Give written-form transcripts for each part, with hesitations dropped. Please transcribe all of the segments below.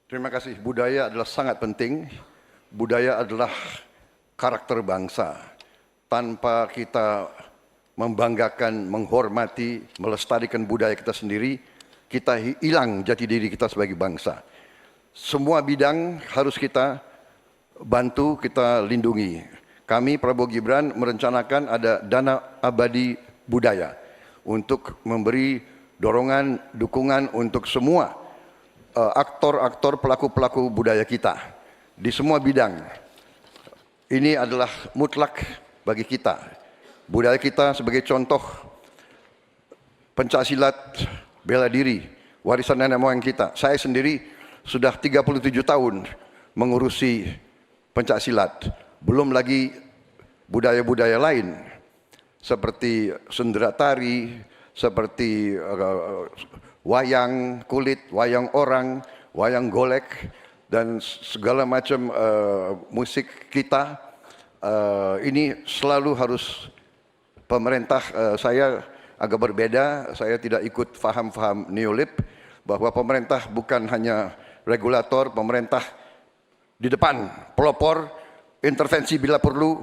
Terima kasih. Budaya adalah sangat penting. Budaya adalah karakter bangsa. Tanpa kita membanggakan, menghormati, melestarikan budaya kita sendiri, kita hilang jati diri kita sebagai bangsa. Semua bidang harus kita bantu, kita lindungi. Kami Prabowo Gibran merencanakan ada dana abadi budaya untuk memberi dorongan, dukungan untuk semua aktor-aktor, pelaku-pelaku budaya kita di semua bidang. Ini adalah mutlak bagi kita. Budaya kita sebagai contoh pencaksilat, bela diri, warisan nenek moyang kita. Saya sendiri sudah 37 tahun mengurusi pencaksilat. Belum lagi budaya-budaya lain seperti sendera tari, seperti wayang kulit, wayang orang, wayang golek, dan segala macam musik kita. Ini selalu harus pemerintah. Saya agak berbeda, saya tidak ikut faham-faham neolib bahwa pemerintah bukan hanya regulator, pemerintah di depan, pelopor, intervensi bila perlu,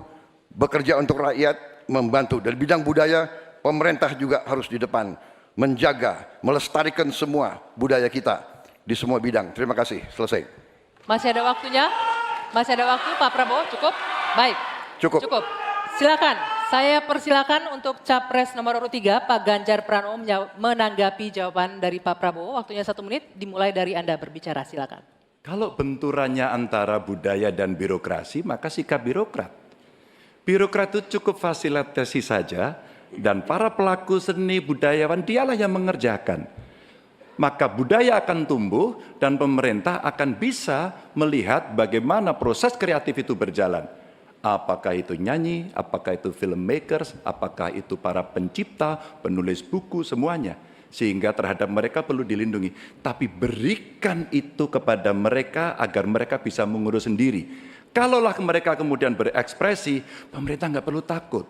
bekerja untuk rakyat, membantu. Dan bidang budaya, pemerintah juga harus di depan, menjaga, melestarikan semua budaya kita di semua bidang. Terima kasih, selesai. Masih ada waktunya? Masih ada waktu Pak Prabowo? Cukup? Baik. Cukup. Cukup. Silakan, saya persilakan untuk Capres nomor urut 3, Pak Ganjar Pranowo menanggapi jawaban dari Pak Prabowo. Waktunya 1 menit, dimulai dari Anda berbicara, silakan. Kalau benturannya antara budaya dan birokrasi, maka sikap birokrat. Birokrat itu cukup fasilitasi saja, dan para pelaku seni budayawan dialah yang mengerjakan. Maka budaya akan tumbuh dan pemerintah akan bisa melihat bagaimana proses kreatif itu berjalan. Apakah itu nyanyi, apakah itu filmmakers, apakah itu para pencipta, penulis buku, semuanya. Sehingga terhadap mereka perlu dilindungi. Tapi berikan itu kepada mereka agar mereka bisa mengurus sendiri. Kalaulah mereka kemudian berekspresi, pemerintah nggak perlu takut.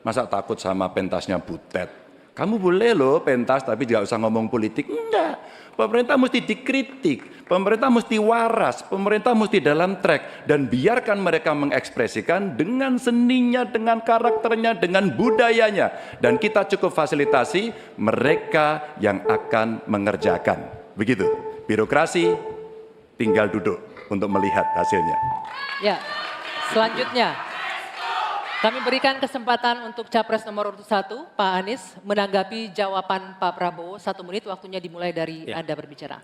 Masa takut sama pentasnya Butet? Kamu boleh loh pentas tapi tidak usah ngomong politik. Enggak. Pemerintah mesti dikritik, pemerintah mesti waras, pemerintah mesti dalam track. Dan biarkan mereka mengekspresikan dengan seninya, dengan karakternya, dengan budayanya. Dan kita cukup fasilitasi mereka yang akan mengerjakan. Begitu, birokrasi tinggal duduk untuk melihat hasilnya. Ya, selanjutnya kami berikan kesempatan untuk Capres nomor urut 1, Pak Anies, menanggapi jawaban Pak Prabowo. 1 menit, waktunya dimulai dari Anda berbicara.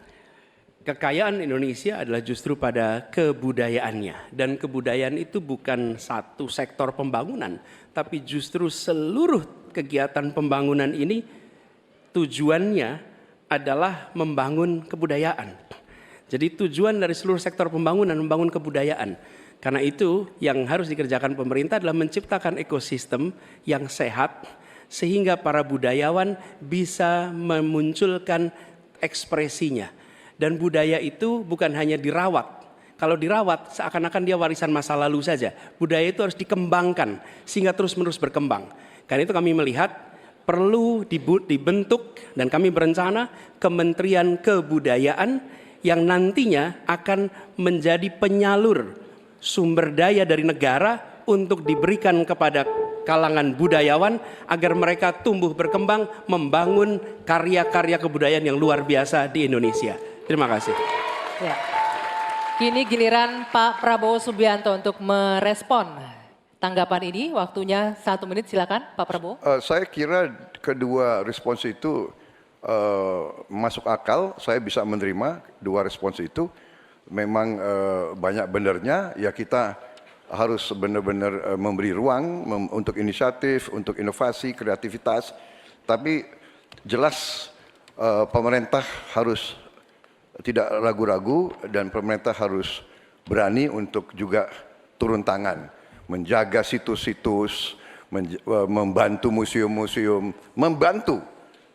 Kekayaan Indonesia adalah justru pada kebudayaannya. Dan kebudayaan itu bukan satu sektor pembangunan, tapi justru seluruh kegiatan pembangunan ini tujuannya adalah membangun kebudayaan. Jadi tujuan dari seluruh sektor pembangunan membangun kebudayaan. Karena itu yang harus dikerjakan pemerintah adalah menciptakan ekosistem yang sehat sehingga para budayawan bisa memunculkan ekspresinya. Dan budaya itu bukan hanya dirawat. Kalau dirawat seakan-akan dia warisan masa lalu saja. Budaya itu harus dikembangkan sehingga terus-menerus berkembang. Karena itu kami melihat perlu dibentuk dan kami berencana Kementerian Kebudayaan yang nantinya akan menjadi penyalur sumber daya dari negara untuk diberikan kepada kalangan budayawan agar mereka tumbuh berkembang membangun karya-karya kebudayaan yang luar biasa di Indonesia. Terima kasih. Ya. Kini giliran Pak Prabowo Subianto untuk merespon tanggapan ini. Waktunya 1 menit, silakan Pak Prabowo. Saya kira kedua respons itu masuk akal, saya bisa menerima dua respons itu. Memang banyak benarnya, ya kita harus benar-benar memberi ruang untuk inisiatif, untuk inovasi, kreativitas. Tapi jelas pemerintah harus tidak ragu-ragu dan pemerintah harus berani untuk juga turun tangan, menjaga situs-situs, membantu museum-museum, membantu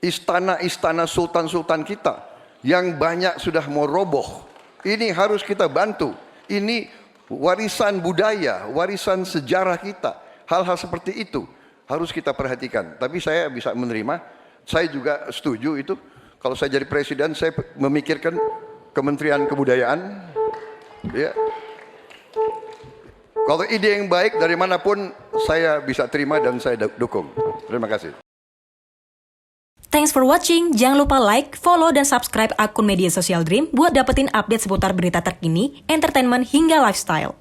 istana-istana sultan-sultan kita yang banyak sudah mau roboh. Ini harus kita bantu. Ini warisan budaya, warisan sejarah kita. Hal-hal seperti itu harus kita perhatikan. Tapi saya bisa menerima, saya juga setuju itu. Kalau saya jadi presiden, saya memikirkan Kementerian Kebudayaan. Ya. Kalau ide yang baik dari manapun saya bisa terima dan saya dukung. Terima kasih. Thanks for watching. Jangan lupa like, follow, dan subscribe akun media sosial Dream buat dapetin update seputar berita terkini, entertainment, hingga lifestyle.